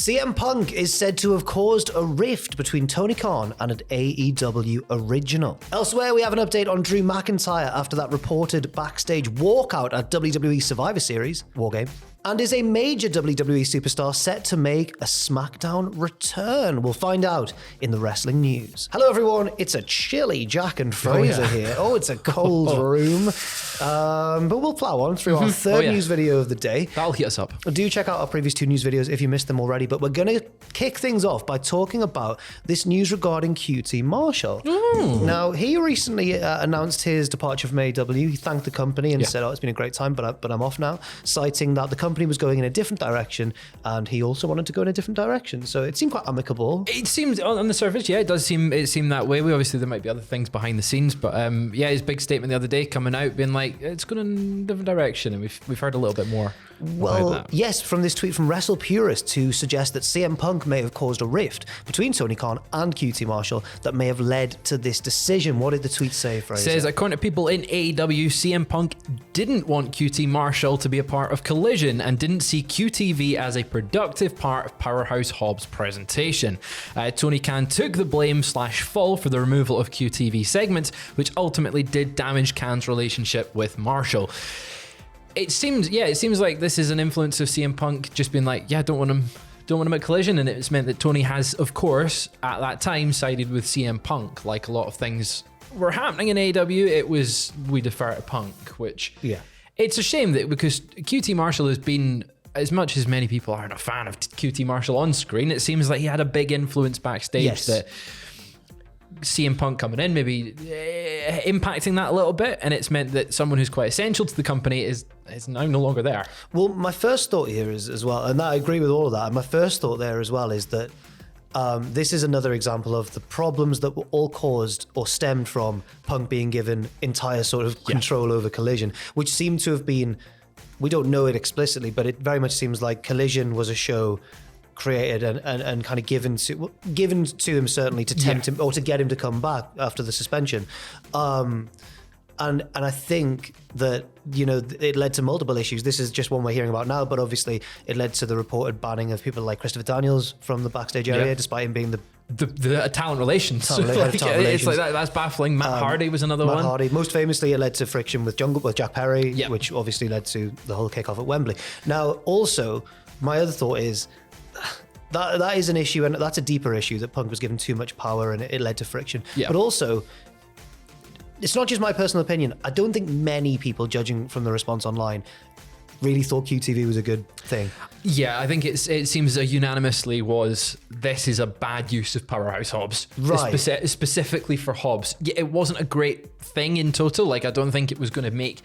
CM Punk is said to have caused a rift between Tony Khan and an AEW original. Elsewhere, we have an update on Drew McIntyre after that reported backstage walkout at WWE Survivor Series, War Games. And is a major WWE superstar set to make a SmackDown return? We'll find out in the wrestling news. Hello everyone, it's a chilly Jack and Fraser here. Oh, it's a cold room. But we'll plow on through our third news video of the day. That'll heat us up. Do check out our previous two news videos if you missed them already. But we're going to kick things off by talking about this news regarding QT Marshall. Now, he recently announced his departure from AEW. He thanked the company and said, it's been a great time, but I'm off now, citing that the company was going in a different direction and he also wanted to go in a different direction. So it seemed quite amicable. It seems on the surface, it does seem that way. Obviously there might be other things behind the scenes, but his big statement the other day coming out being like, it's going in a different direction, and we've heard a little bit more. Well, yes, from this tweet from Wrestle Purist to suggest that CM Punk may have caused a rift between Tony Khan and QT Marshall that may have led to this decision. What did the tweet say, Fraser? It says, according to people in AEW, CM Punk didn't want QT Marshall to be a part of Collision and didn't see QTV as a productive part of Powerhouse Hobbs' presentation. Tony Khan took the blame/fall for the removal of QTV segments, which ultimately did damage Khan's relationship with Marshall. It seems like this is an influence of CM Punk just being like, don't want him at Collision, and it's meant that Tony has, of course, at that time sided with CM Punk. Like a lot of things were happening in AEW, it was we defer to Punk, which it's a shame that because QT Marshall has been, as much as many people aren't a fan of QT Marshall on screen, it seems like he had a big influence backstage that CM Punk coming in, maybe impacting that a little bit, and it's meant that someone who's quite essential to the company is now no longer there. Well, my first thought here is as well, and I agree with all of that, and my first thought there as well is that this is another example of the problems that were all caused or stemmed from Punk being given entire sort of control over Collision, which seemed to have been, we don't know it explicitly, but it very much seems like Collision was a show created and kind of given to him, certainly to tempt him or to get him to come back after the suspension. And I think that, it led to multiple issues. This is just one we're hearing about now, but obviously it led to the reported banning of people like Christopher Daniels from the backstage area, despite him being the talent relations. It's like that's baffling. Matt Hardy was another one. Matt Hardy. Most famously, it led to friction with Jack Perry, which obviously led to the whole kickoff at Wembley. Now, also, my other thought is that is an issue, and that's a deeper issue, that Punk was given too much power and it led to friction. But also, it's not just my personal opinion. I don't think many people, judging from the response online, really thought QTV was a good thing. Yeah, I think it seems unanimously was, this is a bad use of Powerhouse Hobbs. Right. Specifically for Hobbs. It wasn't a great thing in total. Like, I don't think it was going to make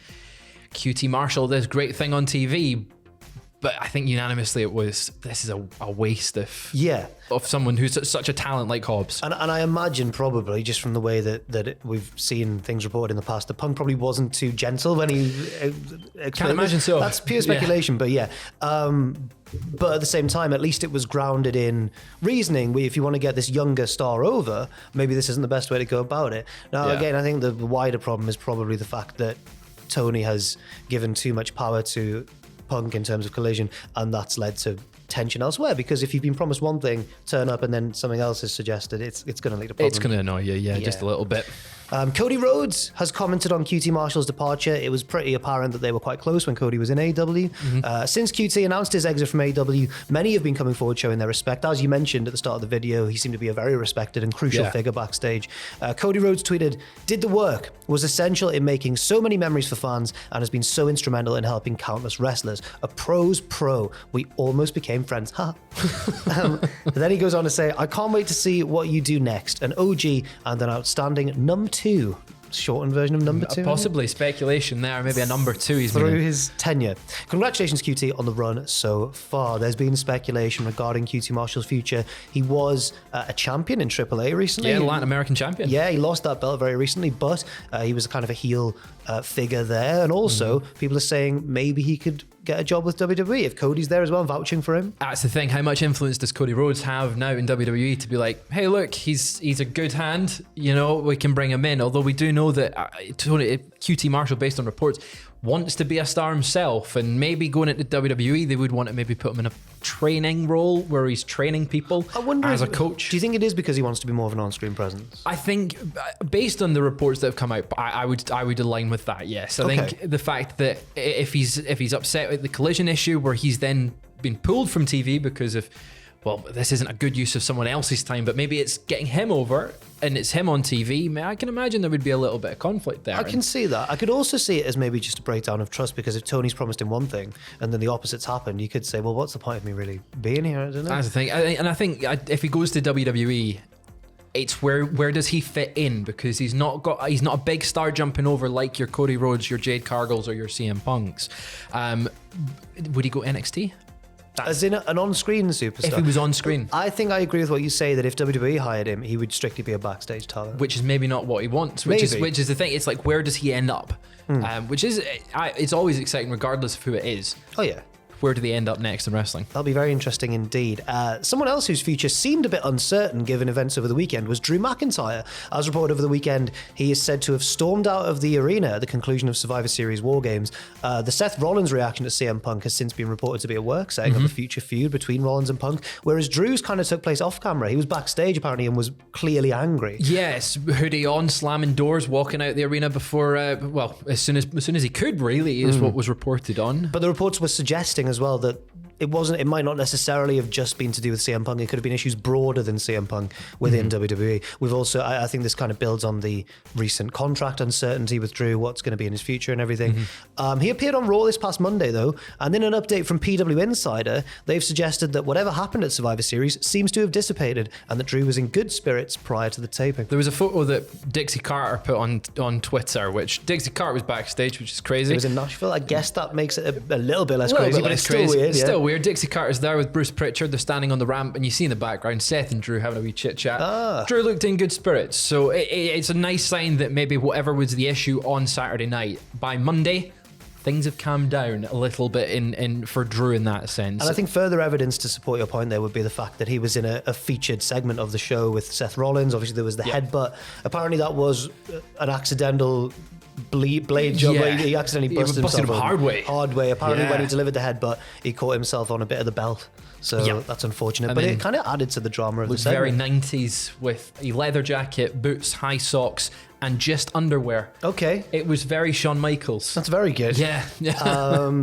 QT Marshall this great thing on TV. But I think unanimously it was, this is a waste of someone who's such a talent like Hobbs. And I imagine probably, just from the way that we've seen things reported in the past, that Punk probably wasn't too gentle when he... Can't imagine so. That's pure speculation, but but at the same time, at least it was grounded in reasoning. If you want to get this younger star over, maybe this isn't the best way to go about it. Now, again, I think the wider problem is probably the fact that Tony has given too much power to Punk in terms of Collision, and that's led to tension elsewhere, because if you've been promised one thing, turn up and then something else is suggested, it's going to lead to problems. It's going to annoy you, just a little bit. Cody Rhodes has commented on QT Marshall's departure. It was pretty apparent that they were quite close when Cody was in AEW. Since QT announced his exit from AEW, many have been coming forward showing their respect. As you mentioned at the start of the video, he seemed to be a very respected and crucial figure backstage. Cody Rhodes tweeted, "Did the work, was essential in making so many memories for fans, and has been so instrumental in helping countless wrestlers. A pro's pro. We almost became friends." Then he goes on to say, "I can't wait to see what you do next. An OG and an outstanding number 2. Shortened version of number 2. Possibly speculation there, maybe a number 2 he's through his tenure. Congratulations, QT, on the run so far. There's been speculation regarding QT Marshall's future. He was a champion in AAA recently. Yeah, Latin American champion. Yeah, he lost that belt very recently, but he was kind of a heel figure there. And also, people are saying maybe he could get a job with WWE if Cody's there as well, vouching for him. That's the thing. How much influence does Cody Rhodes have now in WWE to be like, hey, look, he's a good hand, we can bring him in. Although we do know that QT Marshall, based on reports, wants to be a star himself, and maybe going into WWE, they would want to maybe put him in a training role where he's training people as a coach. Do you think it is because he wants to be more of an on-screen presence? I think, based on the reports that have come out, I would align with that. Yes, I think the fact that if he's upset with the Collision issue, where he's then been pulled from TV because of, well, this isn't a good use of someone else's time, but maybe it's getting him over and it's him on TV. I can imagine there would be a little bit of conflict there. I can see that. I could also see it as maybe just a breakdown of trust, because if Tony's promised him one thing and then the opposite's happened, you could say, well, what's the point of me really being here? I don't know. That's the thing. And I think if he goes to WWE, it's where does he fit in? Because he's not a big star jumping over like your Cody Rhodes, your Jade Cargills, or your CM Punks. Would he go NXT? As in an on-screen superstar. If he was on screen. I think I agree with what you say, that if WWE hired him, he would strictly be a backstage talent. Which is maybe not what he wants, which is the thing. It's like, where does he end up? Which is, it's always exciting regardless of who it is. Oh yeah. Where do they end up next in wrestling? That'll be very interesting indeed. Someone else whose future seemed a bit uncertain given events over the weekend was Drew McIntyre. As reported over the weekend, he is said to have stormed out of the arena at the conclusion of Survivor Series War Games. The Seth Rollins reaction to CM Punk has since been reported to be a work, setting up a future feud between Rollins and Punk, whereas Drew's kind of took place off camera. He was backstage apparently and was clearly angry. Yes, hoodie on, slamming doors, walking out the arena before, as soon as he could, really, is what was reported on. But the reports were suggesting as well that it might not necessarily have just been to do with CM Punk. It could have been issues broader than CM Punk within WWE. We've also, I think this kind of builds on the recent contract uncertainty with Drew, what's going to be in his future and everything. He appeared on Raw this past Monday though, and in an update from PW Insider, they've suggested that whatever happened at Survivor Series seems to have dissipated and that Drew was in good spirits prior to the taping. There was a photo that Dixie Carter put on Twitter, which Dixie Carter was backstage, which is crazy. It was in Nashville. I guess that makes it a little bit less crazy, but it's still weird. It's still weird. Dixie Carter's there with Bruce Pritchard. They're standing on the ramp, and you see in the background Seth and Drew having a wee chit chat. Drew looked in good spirits, so it's a nice sign that maybe whatever was the issue on Saturday night, by Monday things have calmed down a little bit in for Drew in that sense. And I think further evidence to support your point there would be the fact that he was in a featured segment of the show with Seth Rollins. Obviously there was the headbutt. Apparently that was an accidental blade job. He accidentally busted himself hard way. Apparently when he delivered the headbutt, he caught himself on a bit of the belt. So that's unfortunate. But it kind of added to the drama of the segment. Very 90s with a leather jacket, boots, high socks, and just underwear. Okay. It was very Shawn Michaels. That's very good. Yeah.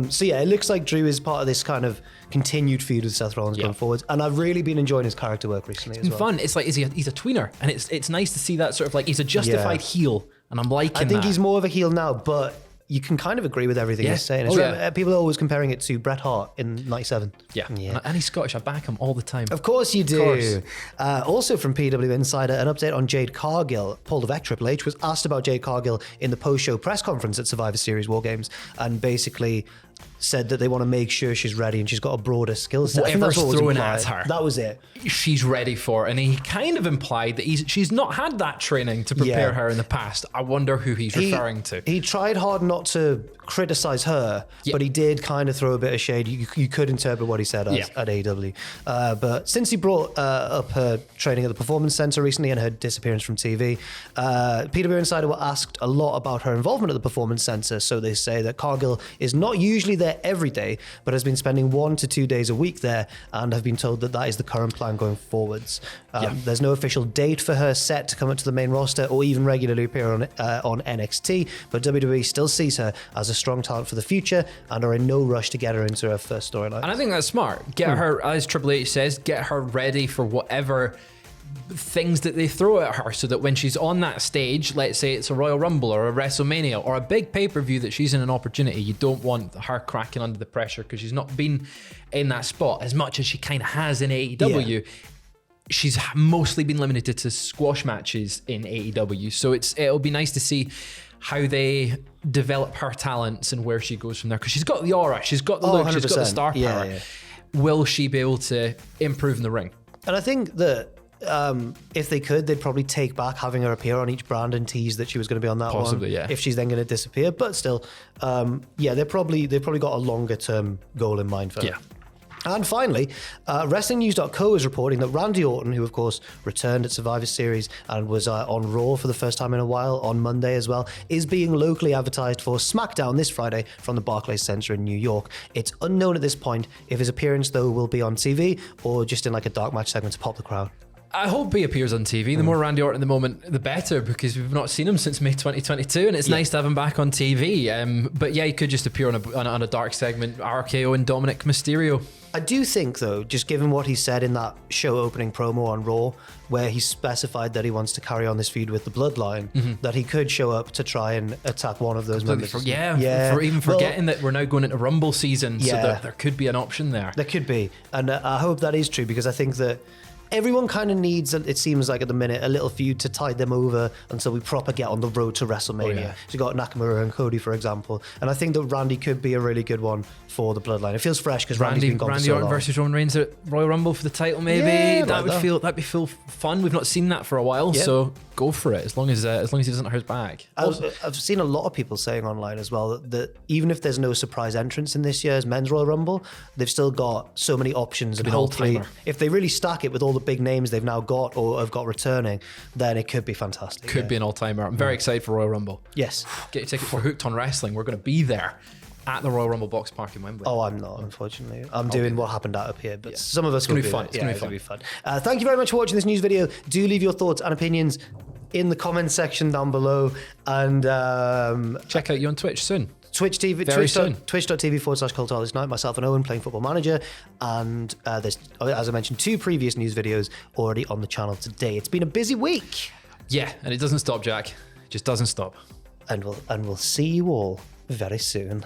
So it looks like Drew is part of this kind of continued feud with Seth Rollins going forward. And I've really been enjoying his character work recently as well. Fun. It's like he's a tweener. And it's nice to see that sort of like, he's a justified heel. And I'm liking that. I think he's more of a heel now, but you can kind of agree with everything he's saying. People are always comparing it to Bret Hart in '97. Yeah. And he's Scottish. I back him all the time. Of course you do. Also from PW Insider, an update on Jade Cargill. Paul Levesque, Triple H, was asked about Jade Cargill in the post-show press conference at Survivor Series War Games, and basically said that they want to make sure she's ready and she's got a broader skill set. Whatever's thrown at her. That was it. She's ready for it. And he kind of implied that she's not had that training to prepare her in the past. I wonder who he's referring to. He tried hard not to criticize her, but he did kind of throw a bit of shade. You could interpret what he said at AEW. But since he brought up her training at the Performance Center recently and her disappearance from TV, PW Insider were asked a lot about her involvement at the Performance Center. So they say that Cargill is not usually there every day, but has been spending 1 to 2 days a week there, and have been told that is the current plan going forwards. There's no official date for her set to come up to the main roster or even regularly appear on NXT, but WWE still sees her as a strong talent for the future and are in no rush to get her into her first storyline. And I think that's smart. Get her, as Triple H says, get her ready for whatever things that they throw at her, so that when she's on that stage, let's say it's a Royal Rumble or a WrestleMania or a big pay-per-view that she's in an opportunity, you don't want her cracking under the pressure because she's not been in that spot as much as she kind of has in AEW. She's mostly been limited to squash matches in AEW, so it'll be nice to see how they develop her talents and where she goes from there, because she's got the aura, she's got the look, 100%. she's got the star power. Will she be able to improve in the ring? And I think that if they could, they'd probably take back having her appear on each brand and tease that she was going to be on that one. If she's then going to disappear. But still, they've probably got a longer term goal in mind for her. And finally, WrestlingNews.co is reporting that Randy Orton, who of course returned at Survivor Series and was on Raw for the first time in a while on Monday as well, is being locally advertised for SmackDown this Friday from the Barclays Center in New York. It's unknown at this point if his appearance, though, will be on TV or just in like a dark match segment to pop the crowd. I hope he appears on TV. The more Randy Orton at the moment, the better, because we've not seen him since May 2022, and it's nice to have him back on TV. But yeah, he could just appear on a dark segment, RKO and Dominic Mysterio. I do think, though, just given what he said in that show opening promo on Raw, where he specified that he wants to carry on this feud with the Bloodline, that he could show up to try and attack one of those members. Forgetting that we're now going into Rumble season, so there could be an option there. There could be, and I hope that is true, because I think that everyone kind of needs, it seems like at the minute, a little feud to tide them over until we proper get on the road to WrestleMania. So you got Nakamura and Cody, for example, and I think that Randy could be a really good one for the Bloodline. It feels fresh because Randy Orton versus Roman Reigns at Royal Rumble for the title, maybe. Yeah, that'd be fun. We've not seen that for a while, so go for it. As long as he doesn't hurt his back. I've seen a lot of people saying online as well that even if there's no surprise entrance in this year's Men's Royal Rumble, they've still got so many options in all three. If they really stack it with all the big names they've now got or have got returning, then it could be fantastic. Could be an all-timer. I'm very excited for Royal Rumble. Yes. Get your ticket for Hooked on Wrestling. We're going to be there at the Royal Rumble Box Park in Wembley. Oh, I'm not, unfortunately. I'm doing what happened out up here, but some of us will be fun. It's going to be fun. Thank you very much for watching this news video. Do leave your thoughts and opinions in the comment section down below, and check out you on Twitch soon. Twitch.tv /Cultaholic tonight, myself and Owen playing Football Manager, and there's, as I mentioned, 2 previous news videos already on the channel today. It's been a busy week. Yeah, and it doesn't stop, Jack. It just doesn't stop. And we'll see you all very soon.